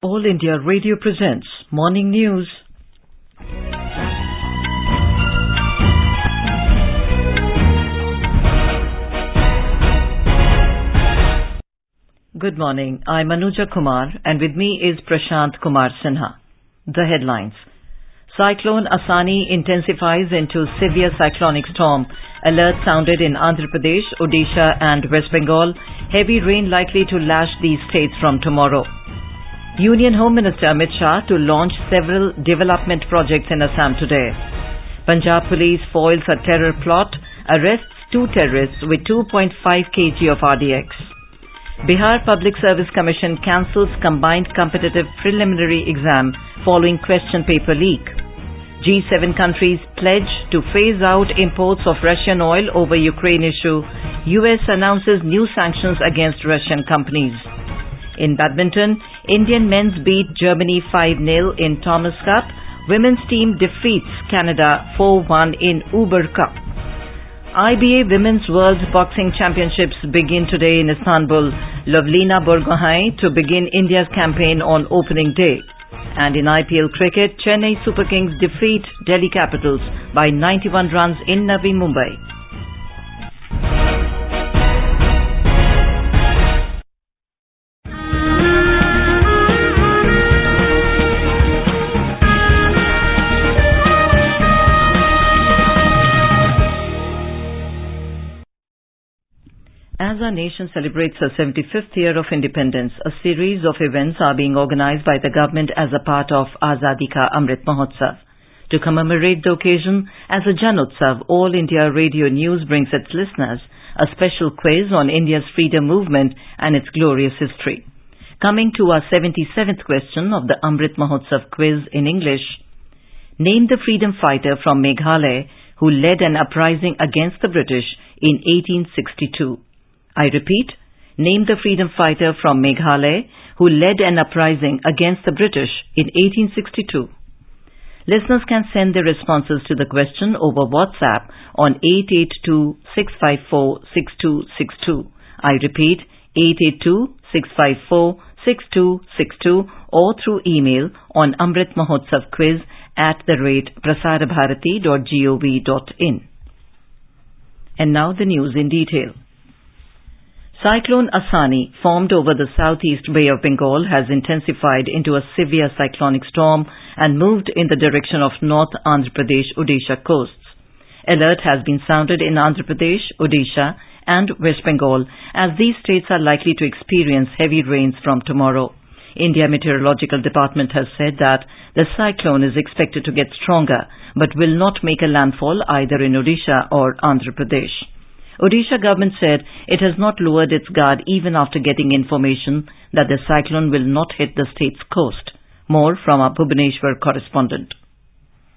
All India Radio presents Morning News. Good morning. I'm Anuja Kumar and with me is Prashant Kumar Sinha. The headlines. Cyclone Asani intensifies into severe cyclonic storm. Alert sounded in Andhra Pradesh, Odisha and West Bengal. Heavy rain likely to lash these states from tomorrow. Union Home Minister Amit Shah to launch several development projects in Assam today. Punjab Police foils a terror plot, arrests 2 terrorists with 2.5 kg of RDX. Bihar Public Service Commission cancels combined competitive preliminary exam following question paper leak. G7 countries pledge to phase out imports of Russian oil over Ukraine issue. US announces new sanctions against Russian companies. In badminton, Indian men's beat Germany 5-0 in Thomas Cup. Women's team defeats Canada 4-1 in Uber Cup. IBA Women's World Boxing Championships begin today in Istanbul. Lovlina Borgohain to begin India's campaign on opening day. And in IPL cricket, Chennai Super Kings defeat Delhi Capitals by 91 runs in Navi Mumbai. As our nation celebrates her 75th year of independence, a series of events are being organized by the government as a part of Azadi Ka Amrit Mahotsav. To commemorate the occasion, as a Janotsav, All India Radio News brings its listeners a special quiz on India's freedom movement and its glorious history. Coming to our 77th question of the Amrit Mahotsav quiz in English, name the freedom fighter from Meghalaya who led an uprising against the British in 1862. I repeat, name the freedom fighter from Meghalaya who led an uprising against the British in 1862. Listeners can send their responses to the question over WhatsApp on 882-654-6262. I repeat, 882-654-6262 or through email on amritmahotsavquiz@prasarbharati.gov.in. And now the news in detail. Cyclone Asani, formed over the southeast Bay of Bengal, has intensified into a severe cyclonic storm and moved in the direction of North Andhra Pradesh-Odisha coasts. Alert has been sounded in Andhra Pradesh, Odisha and West Bengal as these states are likely to experience heavy rains from tomorrow. India Meteorological Department has said that the cyclone is expected to get stronger but will not make a landfall either in Odisha or Andhra Pradesh. Odisha government said it has not lowered its guard even after getting information that the cyclone will not hit the state's coast. More from our Bhubaneswar correspondent.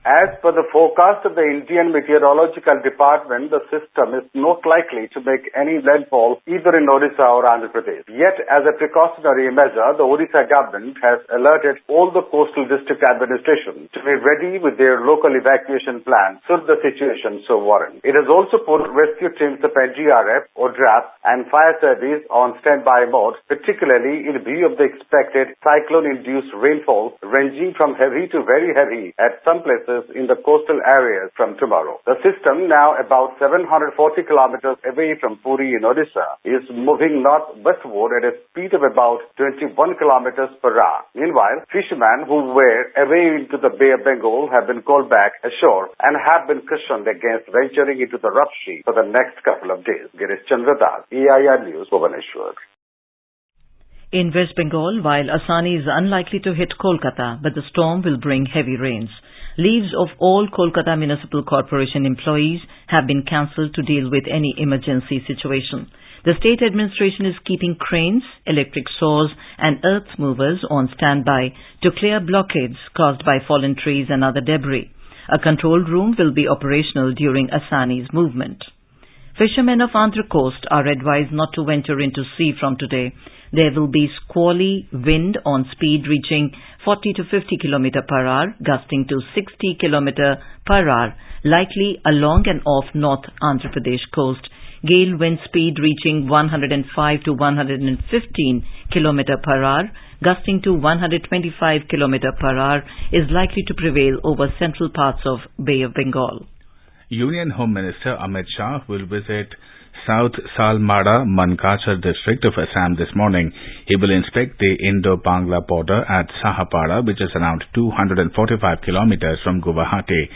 As per the forecast of the Indian Meteorological Department, the system is not likely to make any landfall either in Odisha or Andhra Pradesh. Yet, as a precautionary measure, the Odisha government has alerted all the coastal district administration to be ready with their local evacuation plans should the situation so warrant. It has also put rescue teams of NDRF, ODRAF and fire service on standby mode, particularly in view of the expected cyclone-induced rainfall ranging from heavy to very heavy at some places in the coastal areas from tomorrow. The system, now about 740 kilometers away from Puri in Odisha, is moving northwestward at a speed of about 21 kilometers per hour. Meanwhile, fishermen who were away into the Bay of Bengal have been called back ashore and have been cautioned against venturing into the rough sea for the next couple of days. Girish Chandra Das, AIR News, Bhubaneswar. In West Bengal, while Asani is unlikely to hit Kolkata, but the storm will bring heavy rains. Leaves of all Kolkata Municipal Corporation employees have been cancelled to deal with any emergency situation. The state administration is keeping cranes, electric saws and earth movers on standby to clear blockades caused by fallen trees and other debris. A control room will be operational during Asani's movement. Fishermen of Andhra coast are advised not to venture into sea from today. There will be squally wind on speed reaching 40 to 50 km per hour, gusting to 60 km per hour, likely along and off North Andhra Pradesh coast Gale wind speed reaching 105 to 115 km per hour, gusting to 125 km per hour, is likely to prevail over central parts of Bay of Bengal. Union Home Minister Amit Shah will visit South Salmada Mankachar district of Assam this morning. He will inspect the Indo-Bangla border at Sahapada, which is around 245 kilometers from Guwahati.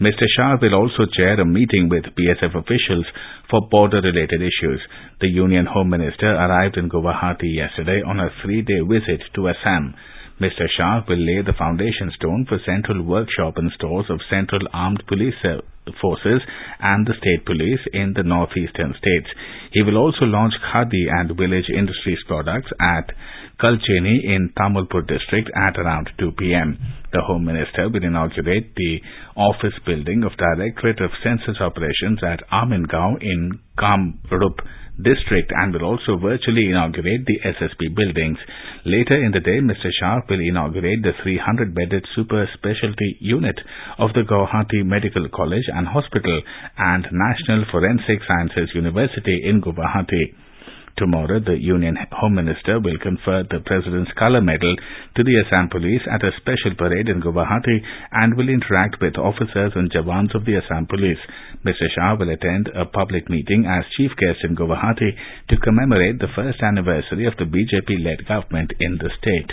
Mr. Shah will also chair a meeting with BSF officials for border-related issues. The Union Home Minister arrived in Guwahati yesterday on a 3-day visit to Assam. Mr. Shah will lay the foundation stone for central workshop and stores of Central Armed Police Forces and the State Police in the northeastern states. He will also launch Khadi and Village Industries products at Kalcheni in Tamilpur district at around 2 p.m. The Home Minister will inaugurate the office building of Directorate of Census Operations at Amingaon in Kamrup district and will also virtually inaugurate the SSB buildings. Later in the day, Mr. Shah will inaugurate the 300-bedded super specialty unit of the Guwahati Medical College and Hospital and National Forensic Sciences University in Guwahati. Tomorrow, the Union Home Minister will confer the President's Color Medal to the Assam Police at a special parade in Guwahati and will interact with officers and jawans of the Assam Police. Mr. Shah will attend a public meeting as chief guest in Guwahati to commemorate the first anniversary of the BJP-led government in the state.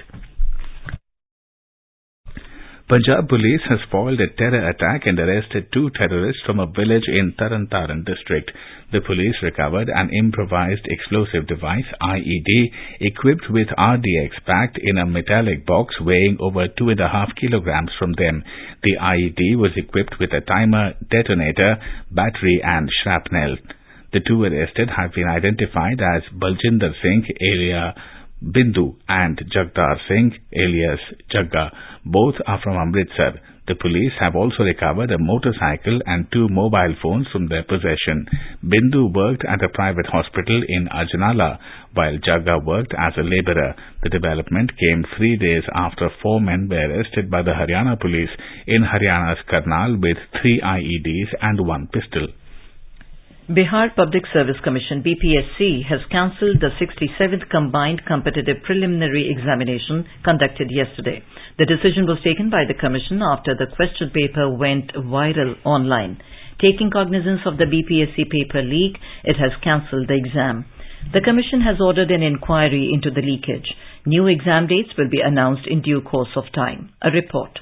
Punjab police has foiled a terror attack and arrested 2 terrorists from a village in Taran Taran district. The police recovered an improvised explosive device, IED, equipped with RDX packed in a metallic box weighing over 2.5 kilograms from them. The IED was equipped with a timer, detonator, battery and shrapnel. The 2 arrested have been identified as Baljinder Singh, alias Bindu, and Jagdar Singh, alias Jagga. Both are from Amritsar. The police have also recovered a motorcycle and 2 mobile phones from their possession. Bindu worked at a private hospital in Ajnala, while Jagga worked as a labourer. The development came 3 days after 4 men were arrested by the Haryana police in Haryana's Karnal with 3 IEDs and 1 pistol. Bihar Public Service Commission BPSC has cancelled the 67th Combined Competitive Preliminary Examination conducted yesterday. The decision was taken by the Commission after the question paper went viral online. Taking cognizance of the BPSC paper leak, it has cancelled the exam. The Commission has ordered an inquiry into the leakage. New exam dates will be announced in due course of time. A report.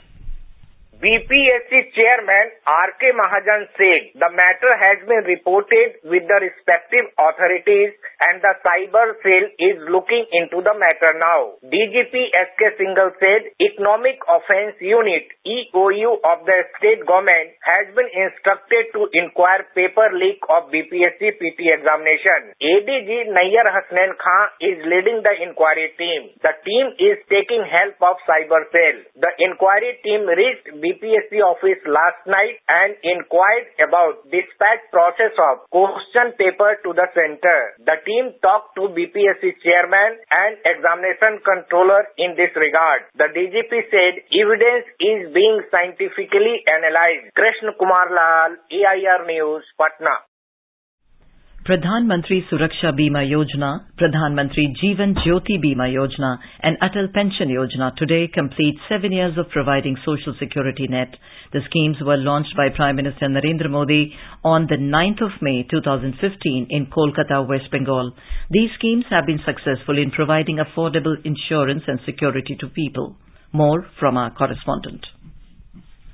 BPSC Chairman R.K. Mahajan said the matter has been reported with the respective authorities and the cyber cell is looking into the matter now. DGP S.K. Singhal said Economic Offence Unit EOU of the state government has been instructed to inquire paper leak of BPSC PT examination. ADG Nayyar Hasnain Khan is leading the inquiry team. The team is taking help of cyber cell. The inquiry team reached BPSC office last night and inquired about dispatch process of question paper to the center. The team talked to BPSC chairman and examination controller in this regard. The DGP said evidence is being scientifically analyzed. Krishna Kumar Lal, AIR News, Patna. Pradhan Mantri Suraksha Bima Yojana, Pradhan Mantri Jeevan Jyoti Bima Yojana and Atal Pension Yojana today complete 7 years of providing social security net. The schemes were launched by Prime Minister Narendra Modi on the 9th of May 2015 in Kolkata, West Bengal. These schemes have been successful in providing affordable insurance and security to people. More from our correspondent.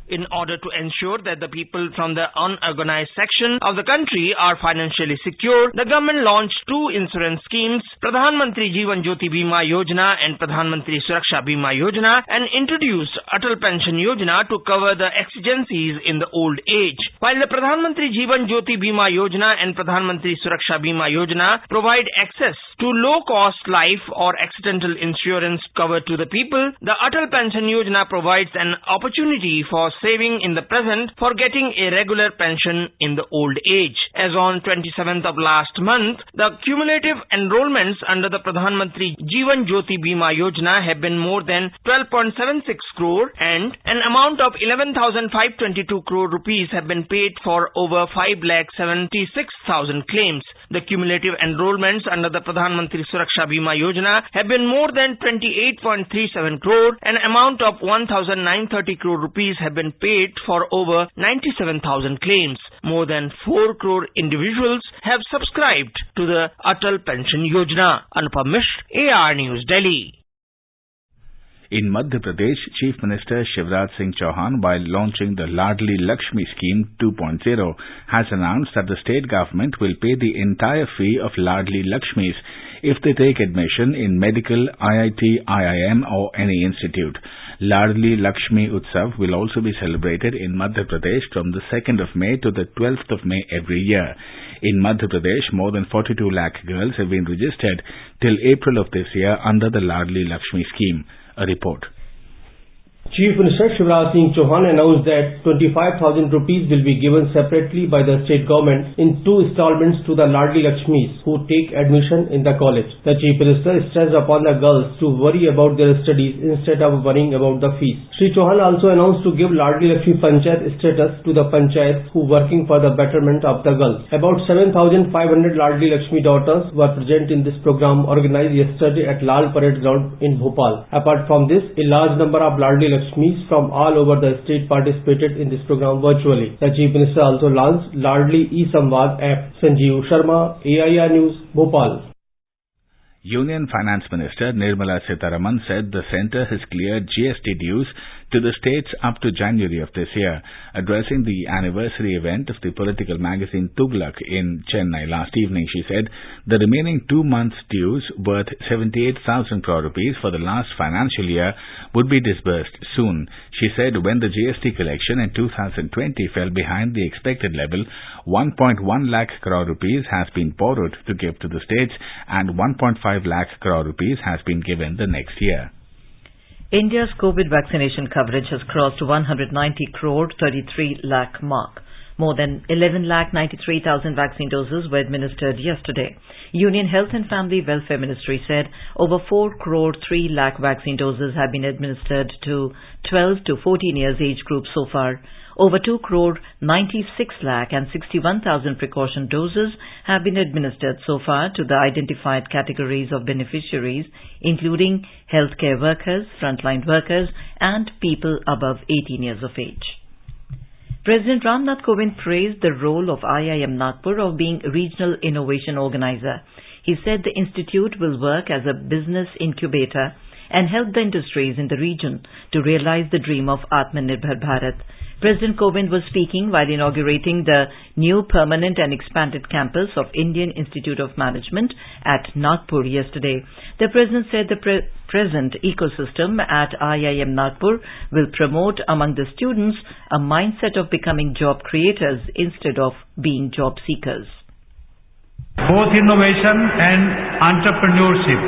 In order to ensure that the people from the unorganized section of the country are financially secure, the government launched 2 insurance schemes, Pradhan Mantri Jeevan Jyoti Bima Yojana and Pradhan Mantri Suraksha Bima Yojana, and introduced Atal Pension Yojana to cover the exigencies in the old age. While the Pradhan Mantri Jeevan Jyoti Bima Yojana and Pradhan Mantri Suraksha Bima Yojana provide access to low-cost life or accidental insurance cover to the people, the Atal Pension Yojana provides an opportunity for saving in the present for getting a regular pension in the old age. As on 27th of last month, the cumulative enrollments under the Pradhan Mantri Jeevan Jyoti Bima Yojana have been more than 12.76 crore and an amount of 11,522 crore rupees have been paid for over 5,76,000 claims. The cumulative enrollments under the Pradhan Mantri Suraksha Bima Yojana have been more than 28.37 crore. An amount of 1,930 crore rupees have been paid for over 97,000 claims. More than 4 crore individuals have subscribed to the Atal Pension Yojana. Anupam Mishra, AR News, Delhi. In Madhya Pradesh, Chief Minister Shivraj Singh Chauhan, while launching the Ladli Lakshmi Scheme 2.0, has announced that the state government will pay the entire fee of Ladli Lakshmis if they take admission in medical, IIT, IIM or any institute. Ladli Lakshmi Utsav will also be celebrated in Madhya Pradesh from the 2nd of May to the 12th of May every year. In Madhya Pradesh, more than 42 lakh girls have been registered till April of this year under the Ladli Lakshmi scheme. A report. Chief Minister Shivraj Singh Chauhan announced that 25,000 rupees will be given separately by the state government in 2 installments to the Ladli Lakshmis who take admission in the college. The Chief Minister stressed upon the girls to worry about their studies instead of worrying about the fees. Shri Chauhan also announced to give Ladli Lakshmi Panchayat status to the panchayats who working for the betterment of the girls. About 7,500 Ladli Lakshmi daughters were present in this program organized yesterday at Lal Parade Ground in Bhopal. Apart from this, a large number of Ladli Lakshmis from all over the state participated in this program virtually. The Chief Minister also launched Ladli E-Samvad app. Sanjeev Sharma, AIR News, Bhopal. Union Finance Minister Nirmala Sitharaman said the centre has cleared GST dues to the states up to January of this year. Addressing the anniversary event of the political magazine Tughlaq in Chennai last evening, she said the remaining 2 months' dues worth 78,000 crore rupees for the last financial year would be disbursed soon. She said when the GST collection in 2020 fell behind the expected level, 1.1 lakh crore rupees has been borrowed to give to the states and 1.5 lakh crore rupees has been given the next year. India's COVID vaccination coverage has crossed 190 crore 33 lakh mark. More than 11,93,000 vaccine doses were administered yesterday. Union Health and Family Welfare Ministry said over 4 crore 3 lakh vaccine doses have been administered to 12 to 14 years age group so far. Over 2 crore 96 lakh and 61,000 precaution doses have been administered so far to the identified categories of beneficiaries, including healthcare workers, frontline workers, and people above 18 years of age. President Ramnath Kovind praised the role of IIM Nagpur of being regional innovation organizer. He said the institute will work as a business incubator and help the industries in the region to realize the dream of Atmanirbhar Bharat. President Kovind was speaking while inaugurating the new permanent and expanded campus of Indian Institute of Management at Nagpur yesterday. The President said the present ecosystem at IIM Nagpur will promote among the students a mindset of becoming job creators instead of being job seekers. Both innovation and entrepreneurship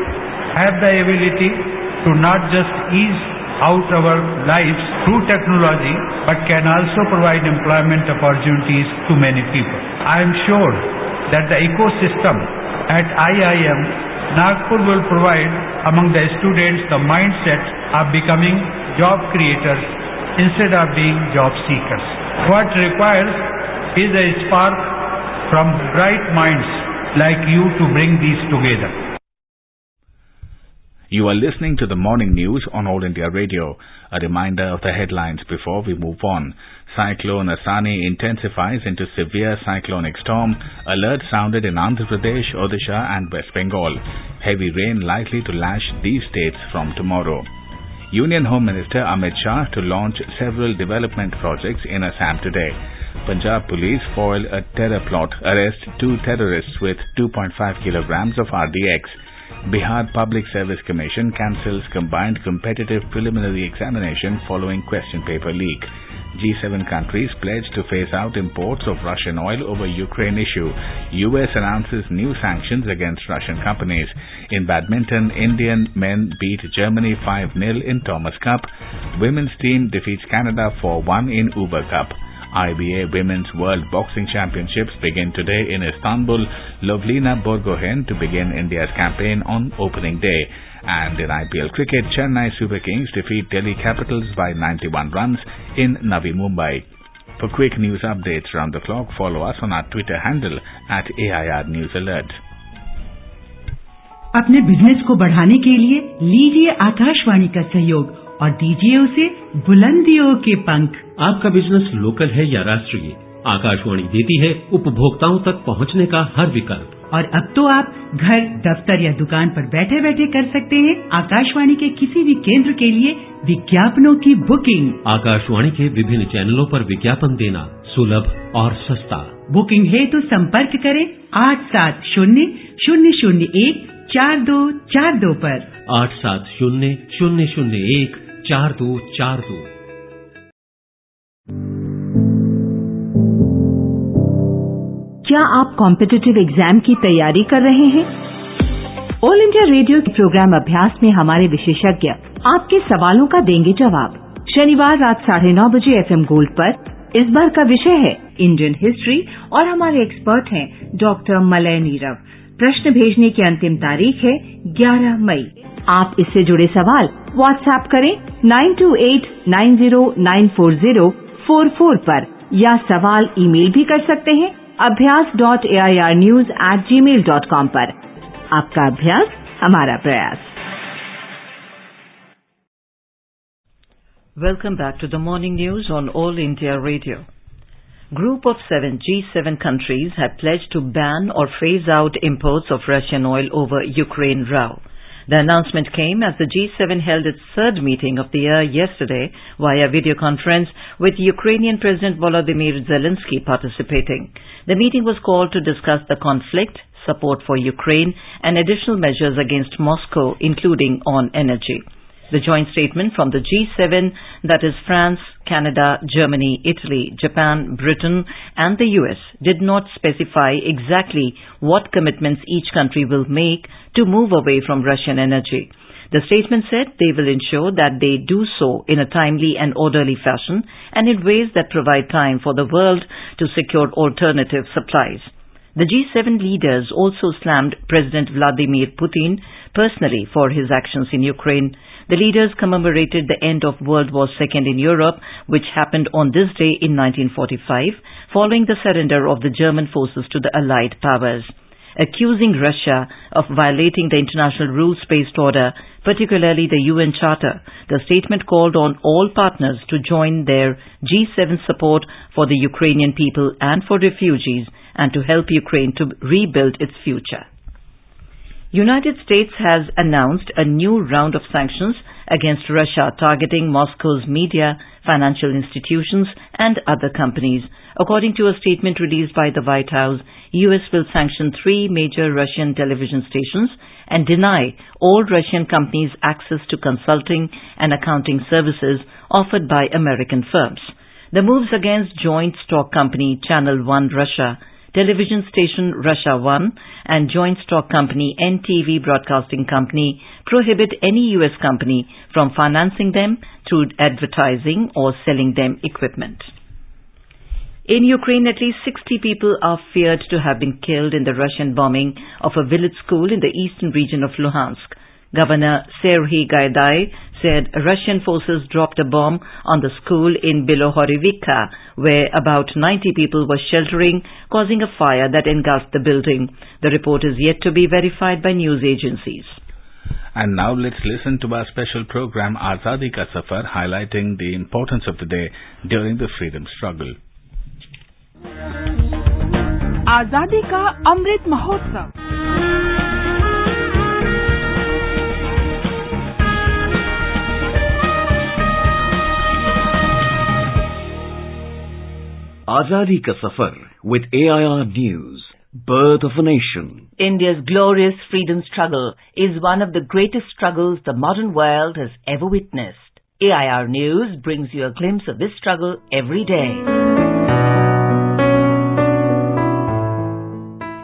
have the ability to not just ease out our lives through technology, but can also provide employment opportunities to many people. I am sure that the ecosystem at IIM Nagpur will provide among the students the mindset of becoming job creators instead of being job seekers. What requires is a spark from bright minds like you to bring these together. You are listening to the morning news on All India Radio. A reminder of the headlines before we move on. Cyclone Asani intensifies into severe cyclonic storm. Alert sounded in Andhra Pradesh, Odisha and West Bengal. Heavy rain likely to lash these states from tomorrow. Union Home Minister Amit Shah to launch several development projects in Assam today. Punjab police foil a terror plot, arrest 2 terrorists with 2.5 kilograms of RDX. Bihar Public Service Commission cancels combined competitive preliminary examination following question paper leak. G7 countries pledge to phase out imports of Russian oil over Ukraine issue. US announces new sanctions against Russian companies. In badminton, Indian men beat Germany 5-0 in Thomas Cup. women's team defeats Canada 4-1 in Uber Cup. IBA Women's World Boxing Championships begin today in Istanbul. Lovlina Borgohen to begin India's campaign on opening day. And in IPL cricket, Chennai Super Kings defeat Delhi Capitals by 91 runs in Navi Mumbai. For quick news updates round the clock, follow us on our Twitter handle @AIR News Alert. अपने business को बढ़ाने के लिए लीजिए आकाशवाणी का सहयोग और दीजिए उसे बुलंदियों के पंख। आपका बिजनेस लोकल है या राष्ट्रीय, आकाशवाणी देती है उपभोक्ताओं तक पहुंचने का हर विकल्प। और अब तो आप घर, दफ्तर या दुकान पर बैठे बैठे कर सकते हैं आकाशवाणी के किसी भी केंद्र के लिए विज्ञापनों की बुकिंग। आकाशवाणी के विभिन्न चैनलों पर विज्ञापन देना सुलभ और सस्ता। बुकिंग है तो संपर्क करें 8700014242 पर। 8700014242। क्या आप कॉम्पिटिटिव एग्जाम की तैयारी कर रहे हैं? ऑल इंडिया रेडियो के प्रोग्राम अभ्यास में हमारे विशेषज्ञ आपके सवालों का देंगे जवाब। शनिवार रात 9:30 बजे FM गोल्ड पर। इस बार का विषय है इंडियन हिस्ट्री और हमारे एक्सपर्ट हैं डॉक्टर मलय नीरव। प्रश्न भेजने की अंतिम तारीख है 11 मई। आप इससे जुड़े सवाल व्हाट्सएप करें 9289094044 पर या सवाल ईमेल भी कर सकते हैं abhyas.airnews@gmail.com पर। आपका अभ्यास हमारा प्रयास। Welcome back to the morning news on All India Radio. Group of 7 G7 countries have pledged to ban or phase out imports of Russian oil over Ukraine row. The announcement came as the G7 held its third meeting of the year yesterday via video conference with Ukrainian President Volodymyr Zelensky participating. The meeting was called to discuss the conflict, support for Ukraine, and additional measures against Moscow, including on energy. The joint statement from the G7, that is France, Canada, Germany, Italy, Japan, Britain, and the US, did not specify exactly what commitments each country will make to move away from Russian energy. The statement said they will ensure that they do so in a timely and orderly fashion and in ways that provide time for the world to secure alternative supplies. The G7 leaders also slammed President Vladimir Putin personally for his actions in Ukraine. The leaders commemorated the end of World War II in Europe, which happened on this day in 1945, following the surrender of the German forces to the Allied powers. Accusing Russia of violating the international rules-based order, particularly the UN Charter, the statement called on all partners to join their G7 support for the Ukrainian people and for refugees and to help Ukraine to rebuild its future. United States has announced a new round of sanctions against Russia targeting Moscow's media, financial institutions and other companies. According to a statement released by the White House, US will sanction 3 major Russian television stations and deny all Russian companies access to consulting and accounting services offered by American firms. The moves against joint stock company Channel One Russia, television station Russia One, and joint stock company NTV Broadcasting Company prohibit any US company from financing them through advertising or selling them equipment. In Ukraine, at least 60 people are feared to have been killed in the Russian bombing of a village school in the eastern region of Luhansk. Governor Serhiy Gaidai said Russian forces dropped a bomb on the school in Bilohorivka, where about 90 people were sheltering, causing a fire that engulfed the building. The report is yet to be verified by news agencies. And now let's listen to our special program Azadi Ka Safar, highlighting the importance of the day during the freedom struggle. आजादी का Amrit Mahotsav. Azadi Ka Safar with AIR News, Birth of a Nation. India's glorious freedom struggle is one of the greatest struggles the modern world has ever witnessed. AIR News brings you a glimpse of this struggle every day.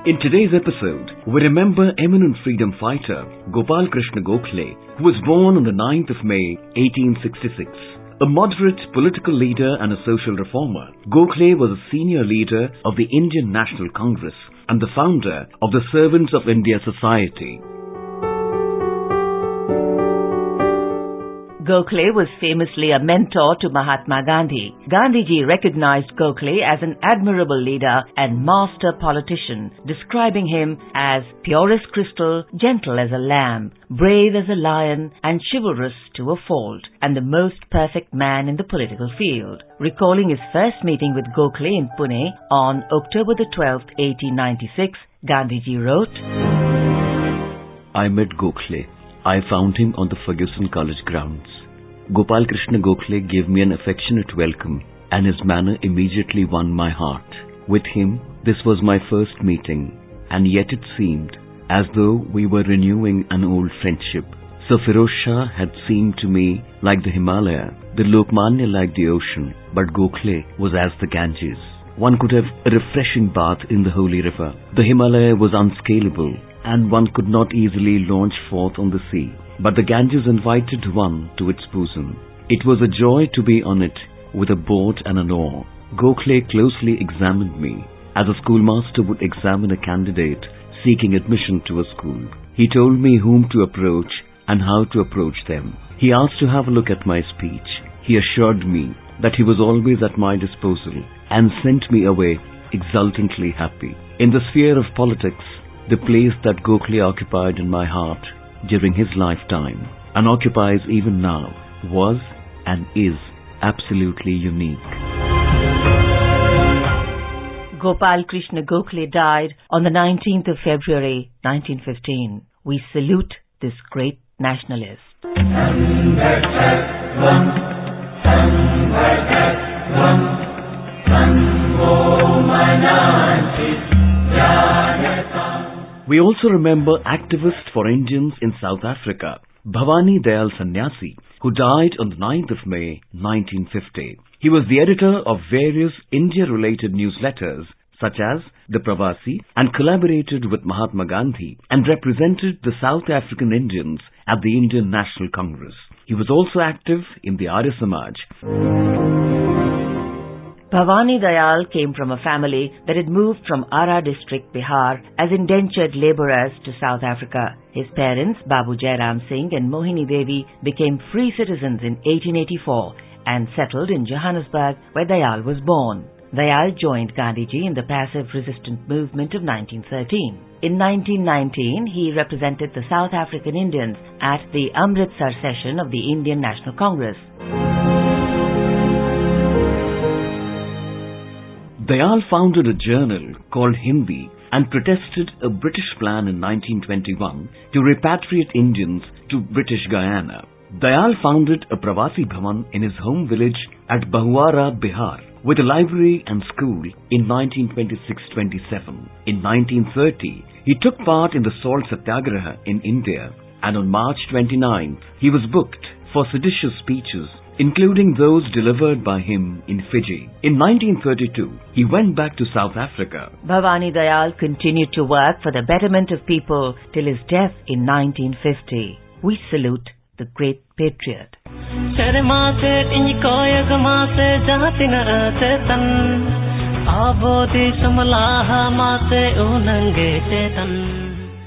In today's episode, we remember eminent freedom fighter Gopal Krishna Gokhale, who was born on the 9th of May 1866. A moderate political leader and a social reformer, Gokhale was a senior leader of the Indian National Congress and the founder of the Servants of India Society. Gokhale was famously a mentor to Mahatma Gandhi. Gandhiji recognized Gokhale as an admirable leader and master politician, describing him as pure as crystal, gentle as a lamb, brave as a lion, and chivalrous to a fault, and the most perfect man in the political field. Recalling his first meeting with Gokhale in Pune on October the 12th, 1896, Gandhiji wrote, I met Gokhale. I found him on the Ferguson College grounds. Gopal Krishna Gokhale gave me an affectionate welcome, and his manner immediately won my heart. With him, this was my first meeting, and yet it seemed as though we were renewing an old friendship. So Firoz Shah had seemed to me like the Himalaya, the Lokmanya like the ocean, but Gokhale was as the Ganges. One could have a refreshing bath in the holy river. The Himalaya was unscalable, and one could not easily launch forth on the sea. But the Ganges invited one to its bosom. It was a joy to be on it with a boat and an oar. Gokhale closely examined me, as a schoolmaster would examine a candidate seeking admission to a school. He told me whom to approach and how to approach them. He asked to have a look at my speech. He assured me that he was always at my disposal and sent me away exultantly happy. In the sphere of politics, the place that Gokhale occupied in my heart during his lifetime, and occupies even now, was and is absolutely unique. Gopal Krishna Gokhale died on the 19th of February, 1915. We salute this great nationalist. We also remember activist for Indians in South Africa, Bhavani Dayal Sannyasi, who died on the 9th of May, 1950. He was the editor of various India-related newsletters such as The Pravasi, and collaborated with Mahatma Gandhi and represented the South African Indians at the Indian National Congress. He was also active in the Arya Samaj. Bhavani Dayal came from a family that had moved from Ara district, Bihar, as indentured labourers to South Africa. His parents, Babu Jairam Singh and Mohini Devi, became free citizens in 1884 and settled in Johannesburg, where Dayal was born. Dayal joined Gandhiji in the passive resistance movement of 1913. In 1919, he represented the South African Indians at the Amritsar session of the Indian National Congress. Dayal founded a journal called Hindi and protested a British plan in 1921 to repatriate Indians to British Guyana. Dayal founded a Pravasi Bhavan in his home village at Bahuara, Bihar, with a library and school in 1926-27. In 1930, he took part in the Salt Satyagraha in India, and on March 29th, he was booked for seditious speeches, including those delivered by him in Fiji. In 1932, he went back to South Africa. Bhavani Dayal continued to work for the betterment of people till his death in 1950. We salute the great patriot.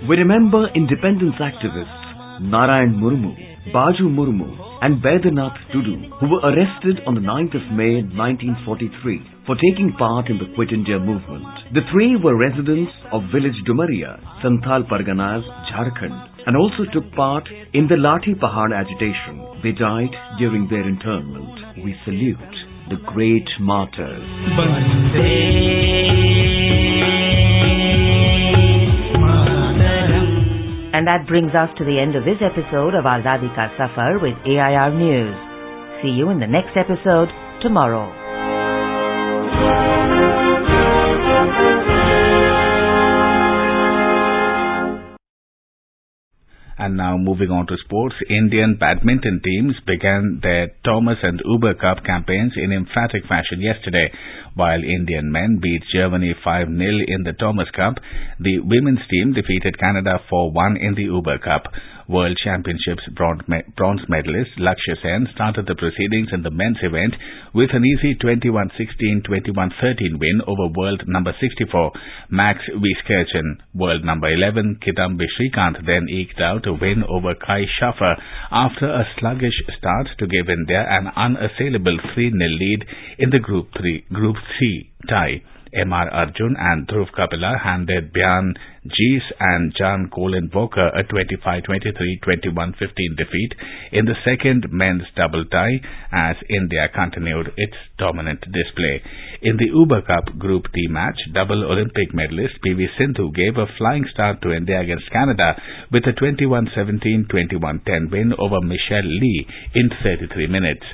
We remember independence activists Narayan Murmu, Baju Murmu and Baidyanath Tudu, who were arrested on the 9th of May 1943 for taking part in the Quit India movement. The three were residents of village Dumaria, Santhal Parganas, Jharkhand, and also took part in the Lathi Pahad agitation. They died during their internment. We salute the great martyrs. And that brings us to the end of this episode of Azadi Ka Safar with AIR News. See you in the next episode tomorrow. And now moving on to sports, Indian badminton teams began their Thomas and Uber Cup campaigns in emphatic fashion yesterday. While Indian men beat Germany 5-0 in the Thomas Cup, the women's team defeated Canada 4-1 in the Uber Cup. World Championships bronze medalist Lakshya Sen started the proceedings in the men's event with an easy 21-16, 21-13 win over world number 64 Max Wieskirchen. World number 11 Kidambi Srikanth then eked out a win over Kai Schaffer after a sluggish start to give India an unassailable 3-0 lead in the Group C tie. M.R. Arjun and Dhruv Kapila handed Byan Gees and Jan Colin Walker a 25-23, 21-15 defeat in the second men's double tie as India continued its dominant display. In the Uber Cup Group D match, double Olympic medalist PV Sindhu gave a flying start to India against Canada with a 21-17, 21-10 win over Michelle Lee in 33 minutes.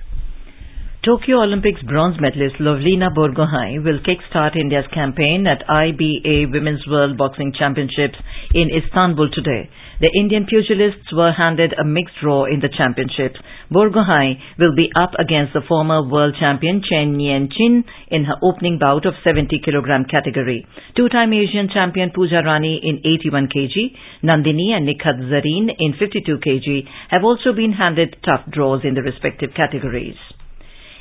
Tokyo Olympics bronze medalist Lovlina Borgohain will kickstart India's campaign at IBA Women's World Boxing Championships in Istanbul today. The Indian pugilists were handed a mixed draw in the championships. Borgohain will be up against the former world champion Chen Yen-chin in her opening bout of 70 kg category. Two-time Asian champion Pooja Rani in 81 kg, Nandini and Nikhat Zareen in 52 kg have also been handed tough draws in the respective categories.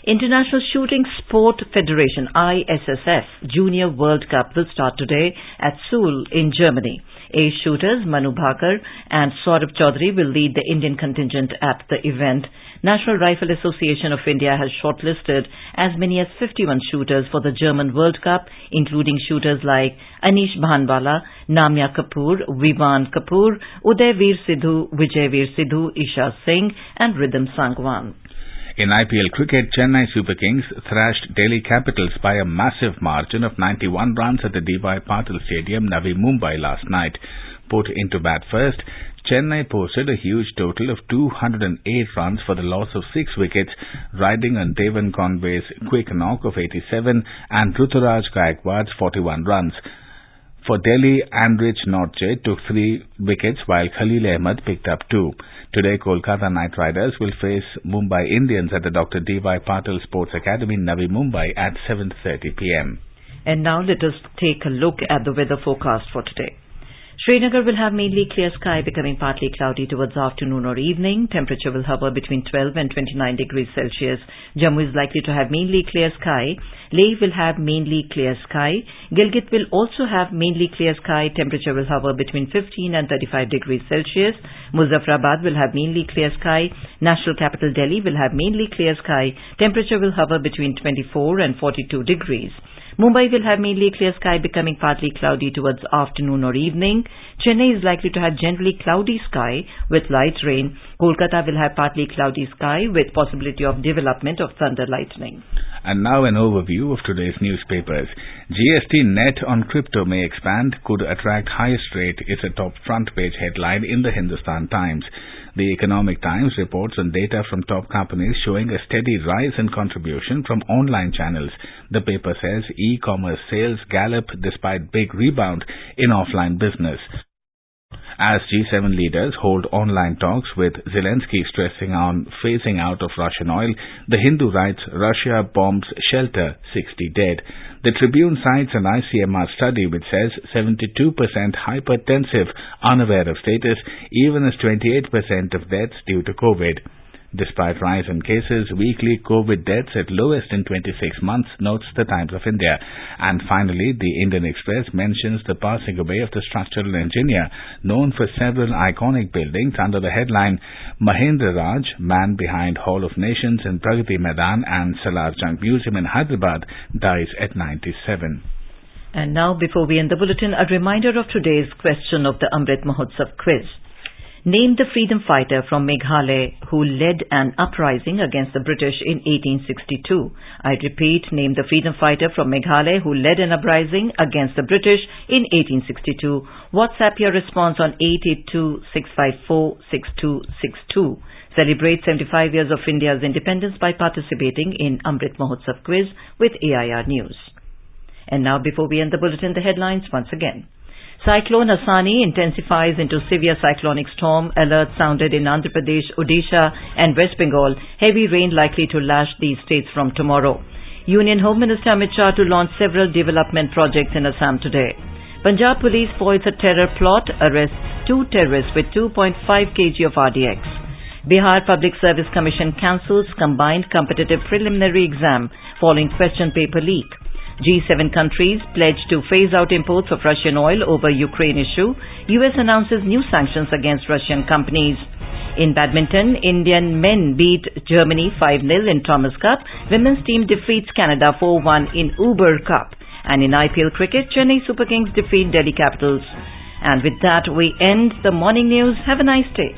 International Shooting Sport Federation ISSF Junior World Cup will start today at Seoul in Germany. Ace shooters Manu Bhakar and Saurabh Chaudhary will lead the Indian contingent at the event. National Rifle Association of India has shortlisted as many as 51 shooters for the German World Cup, including shooters like Anish Bhanwala, Namya Kapoor, Vivan Kapoor, Uday Veer Sidhu, Vijay Veer Sidhu, Isha Singh and Rhythm Sangwan. In IPL cricket, Chennai Super Kings thrashed Delhi Capitals by a massive margin of 91 runs at the D.Y. Patil Stadium, Navi Mumbai last night. Put into bat first, Chennai posted a huge total of 208 runs for the loss of 6 wickets, riding on Devon Conway's quick knock of 87 and Ruturaj Gaikwad's 41 runs. For Delhi, Andrich Nortje took 3 wickets while Khalil Ahmed picked up 2. Today, Kolkata Knight Riders will face Mumbai Indians at the Dr. D.Y. Patil Sports Academy, Navi Mumbai at 7:30 p.m. And now let us take a look at the weather forecast for today. Srinagar will have mainly clear sky, becoming partly cloudy towards afternoon or evening. Temperature will hover between 12 and 29 degrees Celsius. Jammu is likely to have mainly clear sky. Leh will have mainly clear sky. Gilgit will also have mainly clear sky. Temperature will hover between 15 and 35 degrees Celsius. Muzaffarabad will have mainly clear sky. National capital Delhi will have mainly clear sky. Temperature will hover between 24 and 42 degrees. Mumbai will have mainly clear sky, becoming partly cloudy towards afternoon or evening. Chennai is likely to have generally cloudy sky with light rain. Kolkata will have partly cloudy sky with possibility of development of thunder lightning. And now an overview of today's newspapers. GST net on crypto may expand, could attract highest rate is a top front page headline in the Hindustan Times. The Economic Times reports on data from top companies showing a steady rise in contribution from online channels. The paper says e-commerce sales gallop despite big rebound in offline business. As G7 leaders hold online talks with Zelensky stressing on phasing out of Russian oil, the Hindu writes Russia bombs shelter, 60 dead. The Tribune cites an ICMR study which says 72% hypertensive, unaware of status, even as 28% of deaths due to COVID. Despite rise in cases, weekly COVID deaths at lowest in 26 months, notes the Times of India. And finally, the Indian Express mentions the passing away of the structural engineer known for several iconic buildings under the headline Mahendra Raj, man behind Hall of Nations in Pragati Maidan and Salar Jung Museum in Hyderabad, dies at 97. And now, before we end the bulletin, a reminder of today's question of the Amrit Mahotsav quiz. Name the freedom fighter from Meghalaya who led an uprising against the British in 1862. I repeat, name the freedom fighter from Meghalaya who led an uprising against the British in 1862. WhatsApp your response on 882-654-6262. Celebrate 75 years of India's independence by participating in Amrit Mahotsav quiz with AIR News. And now, before we end the bulletin, the headlines once again. Cyclone Asani intensifies into severe cyclonic storm. Alert sounded in Andhra Pradesh, Odisha and West Bengal. Heavy rain likely to lash these states from tomorrow. Union Home Minister Amit Shah to launch several development projects in Assam today. Punjab Police foils a terror plot, arrests 2 terrorists with 2.5 kg of RDX. Bihar Public Service Commission cancels combined competitive preliminary exam following question paper leak. G7 countries pledge to phase out imports of Russian oil over Ukraine issue. US announces new sanctions against Russian companies. In badminton, Indian men beat Germany 5-0 in Thomas Cup. Women's team defeats Canada 4-1 in Uber Cup. And in IPL cricket, Chennai Super Kings defeat Delhi Capitals. And with that, we end the morning news. Have a nice day.